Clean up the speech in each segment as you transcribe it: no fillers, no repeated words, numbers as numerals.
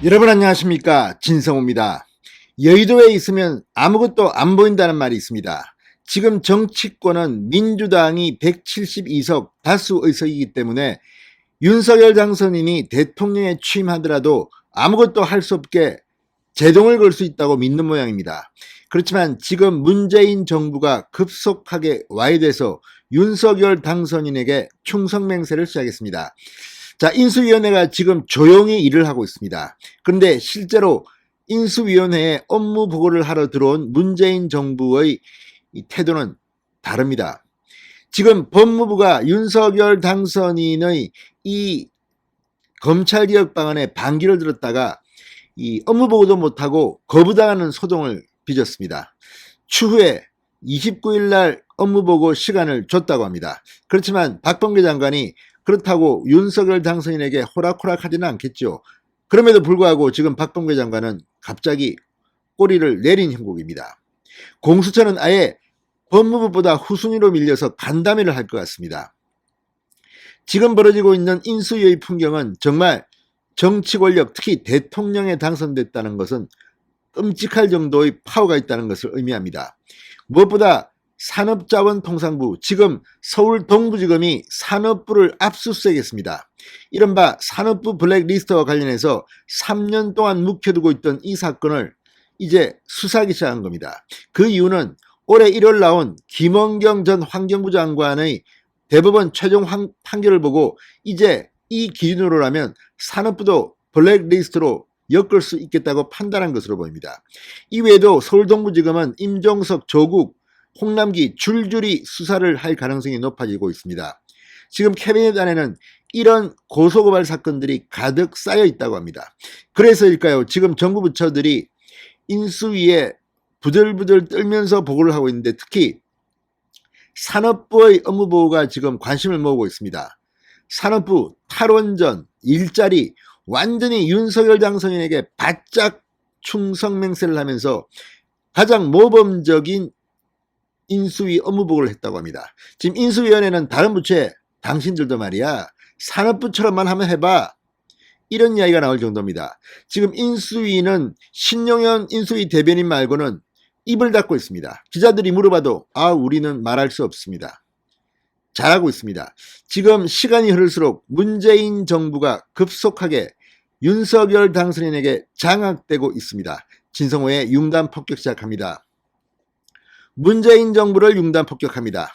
여러분 안녕하십니까, 진성호입니다. 여의도에 있으면 아무것도 안 보인다는 말이 있습니다. 지금 정치권은 민주당이 172석 다수 의석이기 때문에 윤석열 당선인이 대통령에 취임하더라도 아무것도 할 수 없게 제동을 걸 수 있다고 믿는 모양입니다. 그렇지만 지금 문재인 정부가 급속하게 와해돼서 윤석열 당선인에게 충성맹세를 시작했습니다. 자, 인수위원회가 지금 조용히 일을 하고 있습니다. 그런데 실제로 인수위원회에 업무 보고를 하러 들어온 문재인 정부의 태도는 다릅니다. 지금 법무부가 윤석열 당선인의 이 검찰개혁 방안에 반기를 들었다가 이 업무 보고도 못하고 거부당하는 소동을 빚었습니다. 추후에 29일 날 업무 보고 시간을 줬다고 합니다. 그렇지만 박범계 장관이 그렇다고 윤석열 당선인에게 호락호락하지는 않겠죠. 그럼에도 불구하고 지금 박범계 장관은 갑자기 꼬리를 내린 형국입니다. 공수처는 아예 법무부보다 후순위로 밀려서 간담회를 할 것 같습니다. 지금 벌어지고 있는 인수위의 풍경은 정말 정치 권력, 특히 대통령에 당선됐다는 것은 끔찍할 정도의 파워가 있다는 것을 의미합니다. 무엇보다 산업자원통상부, 지금 서울 동부지검이 산업부를 압수수색했습니다. 이른바 산업부 블랙리스트와 관련해서 3년 동안 묵혀두고 있던 이 사건을 이제 수사하기 시작한 겁니다. 그 이유는 올해 1월 나온 김원경 전 환경부 장관의 대법원 최종 판결을 보고 이제 이 기준으로라면 산업부도 블랙리스트로 엮을 수 있겠다고 판단한 것으로 보입니다. 이외에도 서울동부지검은 임종석, 조국, 홍남기 줄줄이 수사를 할 가능성이 높아지고 있습니다. 지금 캐비넷 안에는 이런 고소고발 사건들이 가득 쌓여 있다고 합니다. 그래서일까요? 지금 정부 부처들이 인수위에 부들부들 떨면서 보고를 하고 있는데 특히 산업부의 업무 보고가 지금 관심을 모으고 있습니다. 산업부 탈원전, 일자리, 완전히 윤석열 당선인에게 바짝 충성맹세를 하면서 가장 모범적인 인수위 업무 보고를 했다고 합니다. 지금 인수위원회는 다른 부처에 당신들도 말이야 산업부처럼만 하면 해봐, 이런 이야기가 나올 정도입니다. 지금 인수위는 신용현 인수위 대변인 말고는 입을 닫고 있습니다. 기자들이 물어봐도 우리는 말할 수 없습니다. 잘하고 있습니다. 지금 시간이 흐를수록 문재인 정부가 급속하게 윤석열 당선인에게 장악되고 있습니다. 진성호의 융단 폭격 시작합니다. 문재인 정부를 융단 폭격합니다.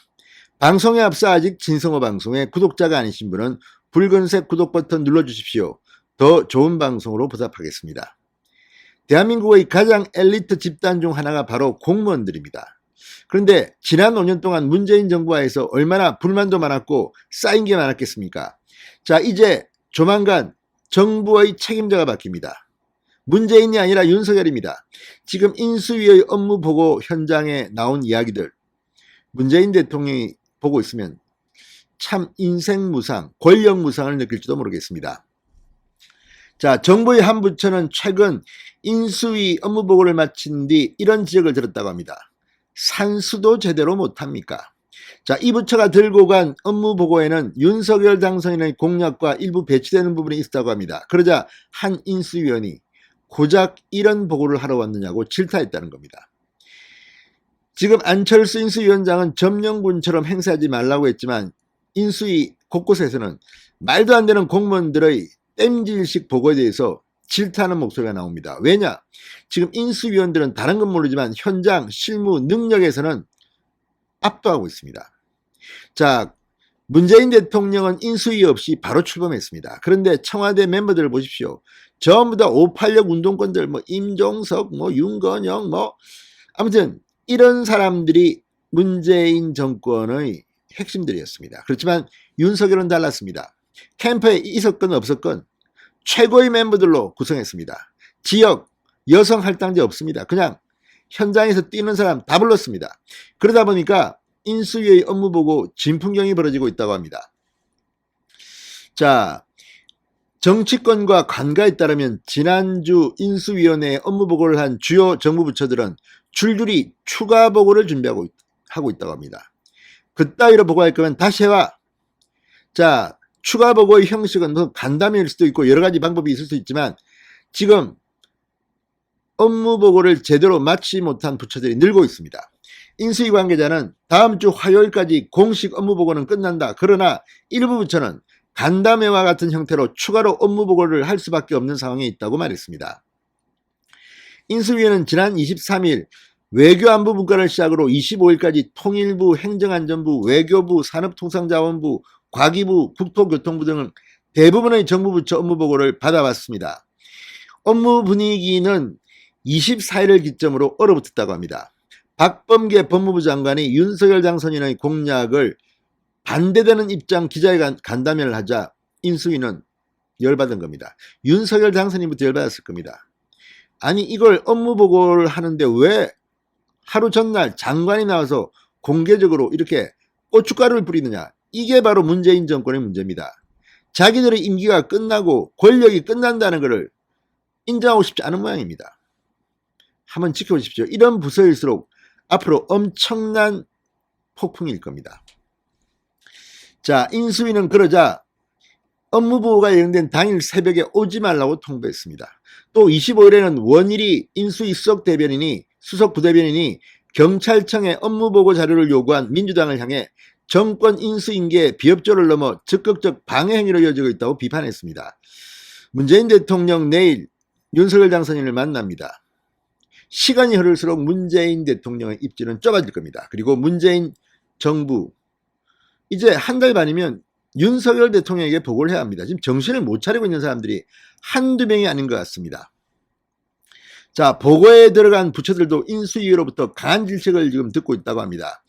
방송에 앞서 아직 진성호 방송의 구독자가 아니신 분은 붉은색 구독 버튼 눌러주십시오. 더 좋은 방송으로 보답하겠습니다. 대한민국의 가장 엘리트 집단 중 하나가 바로 공무원들입니다. 그런데 지난 5년 동안 문재인 정부하에서 얼마나 불만도 많았고 쌓인 게 많았겠습니까? 자, 이제 조만간 정부의 책임자가 바뀝니다. 문재인이 아니라 윤석열입니다. 지금 인수위의 업무 보고 현장에 나온 이야기들 문재인 대통령이 보고 있으면 참 인생무상, 권력무상을 느낄지도 모르겠습니다. 자, 정부의 한 부처는 최근 인수위 업무 보고를 마친 뒤 이런 지적을 들었다고 합니다. 산수도 제대로 못합니까? 자, 이 부처가 들고 간 업무 보고에는 윤석열 당선인의 공약과 일부 배치되는 부분이 있었다고 합니다. 그러자 한 인수위원이 고작 이런 보고를 하러 왔느냐고 질타했다는 겁니다. 지금 안철수 인수위원장은 점령군처럼 행사하지 말라고 했지만 인수위 곳곳에서는 말도 안 되는 공무원들의 땜질식 보고에 대해서 질타하는 목소리가 나옵니다. 왜냐? 지금 인수위원들은 다른 건 모르지만 현장 실무 능력에서는 압도하고 있습니다. 자, 문재인 대통령은 인수위 없이 바로 출범했습니다. 그런데 청와대 멤버들을 보십시오. 전부 다 586 운동권들, 임종석, 윤건영, 아무튼 이런 사람들이 문재인 정권의 핵심들이었습니다. 그렇지만 윤석열은 달랐습니다. 캠프에 있었건 없었건 최고의 멤버들로 구성했습니다. 지역, 여성 할당제 없습니다. 그냥 현장에서 뛰는 사람 다 불렀습니다. 그러다 보니까 인수위의 업무 보고 진풍경이 벌어지고 있다고 합니다. 자, 정치권과 관가에 따르면 지난주 인수위원회에 업무 보고를 한 주요 정부 부처들은 줄줄이 추가 보고를 준비하고 있다고 합니다. 그따위로 보고할 거면 다시 해와. 자, 추가 보고의 형식은 간담회일 수도 있고 여러 가지 방법이 있을 수 있지만 지금 업무 보고를 제대로 마치지 못한 부처들이 늘고 있습니다. 인수위 관계자는 다음 주 화요일까지 공식 업무 보고는 끝난다. 그러나 일부 부처는 간담회와 같은 형태로 추가로 업무 보고를 할 수밖에 없는 상황에 있다고 말했습니다. 인수위는 지난 23일 외교안보 분과를 시작으로 25일까지 통일부, 행정안전부, 외교부, 산업통상자원부, 과기부, 국토교통부 등 대부분의 정부 부처 업무 보고를 받아봤습니다. 업무 분위기는 24일을 기점으로 얼어붙었다고 합니다. 박범계 법무부 장관이 윤석열 당선인의 공약을 반대되는 입장 기자간담회를 하자 인수위는 열받은 겁니다. 윤석열 당선인부터 열받았을 겁니다. 아니 이걸 업무 보고를 하는데 왜 하루 전날 장관이 나와서 공개적으로 이렇게 고춧가루를 뿌리느냐. 이게 바로 문재인 정권의 문제입니다. 자기들의 임기가 끝나고 권력이 끝난다는 것을 인정하고 싶지 않은 모양입니다. 한번 지켜보십시오. 이런 부서일수록 앞으로 엄청난 폭풍일 겁니다. 자, 인수위는 그러자 업무보고가 예정된 당일 새벽에 오지 말라고 통보했습니다. 또 25일에는 원일이 인수위 수석 부대변인이 경찰청에 업무보고 자료를 요구한 민주당을 향해 정권 인수인계의 비협조를 넘어 적극적 방해 행위로 이어지고 있다고 비판했습니다. 문재인 대통령 내일 윤석열 당선인을 만납니다. 시간이 흐를수록 문재인 대통령의 입지는 좁아질 겁니다. 그리고 문재인 정부 이제 한 달 반이면 윤석열 대통령에게 보고를 해야 합니다. 지금 정신을 못 차리고 있는 사람들이 한두 명이 아닌 것 같습니다. 자, 보고에 들어간 부처들도 인수위로부터 강한 질책을 지금 듣고 있다고 합니다.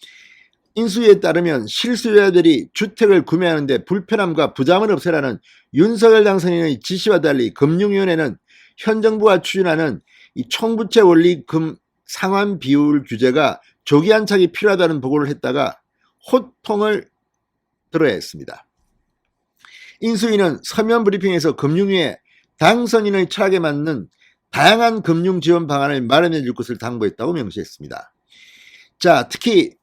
인수위에 따르면 실수요자들이 주택을 구매하는데 불편함과 부담을 없애라는 윤석열 당선인의 지시와 달리 금융위원회는 현 정부가 추진하는 이 총부채 원리금 상환 비율 규제가 조기 안착이 필요하다는 보고를 했다가 호통을 들어야 했습니다. 인수위는 서면 브리핑에서 금융위에 당선인의 철학에 맞는 다양한 금융 지원 방안을 마련해 줄 것을 당부했다고 명시했습니다. 자, 특히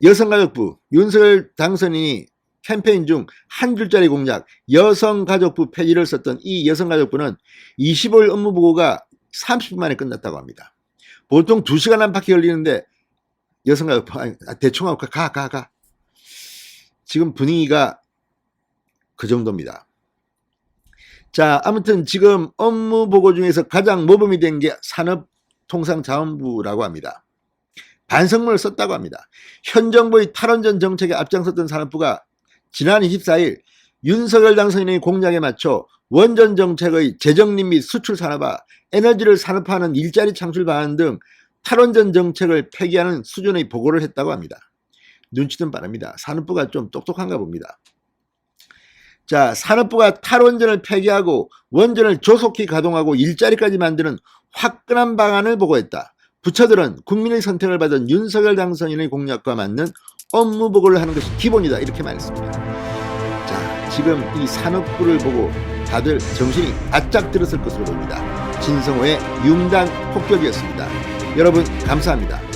여성가족부, 윤석열 당선인이 캠페인 중 한 줄짜리 공약, 여성가족부 폐지를 썼던 이 여성가족부는 25일 업무보고가 30분 만에 끝났다고 합니다. 보통 2시간 안팎이 걸리는데 여성가족부, 대충 하고 가. 지금 분위기가 그 정도입니다. 자, 아무튼 지금 업무보고 중에서 가장 모범이 된 게 산업통상자원부라고 합니다. 반성문을 썼다고 합니다. 현 정부의 탈원전 정책에 앞장섰던 산업부가 지난 24일 윤석열 당선인의 공약에 맞춰 원전 정책의 재정립 및 수출 산업화, 에너지를 산업화하는 일자리 창출 방안 등 탈원전 정책을 폐기하는 수준의 보고를 했다고 합니다. 눈치는 빠릅니다. 산업부가 좀 똑똑한가 봅니다. 자, 산업부가 탈원전을 폐기하고 원전을 조속히 가동하고 일자리까지 만드는 화끈한 방안을 보고했다. 부처들은 국민의 선택을 받은 윤석열 당선인의 공약과 맞는 업무 보고를 하는 것이 기본이다. 이렇게 말했습니다. 자, 지금 이 산업부를 보고 다들 정신이 바짝 들었을 것으로 보입니다. 진성호의 융단 폭격이었습니다. 여러분 감사합니다.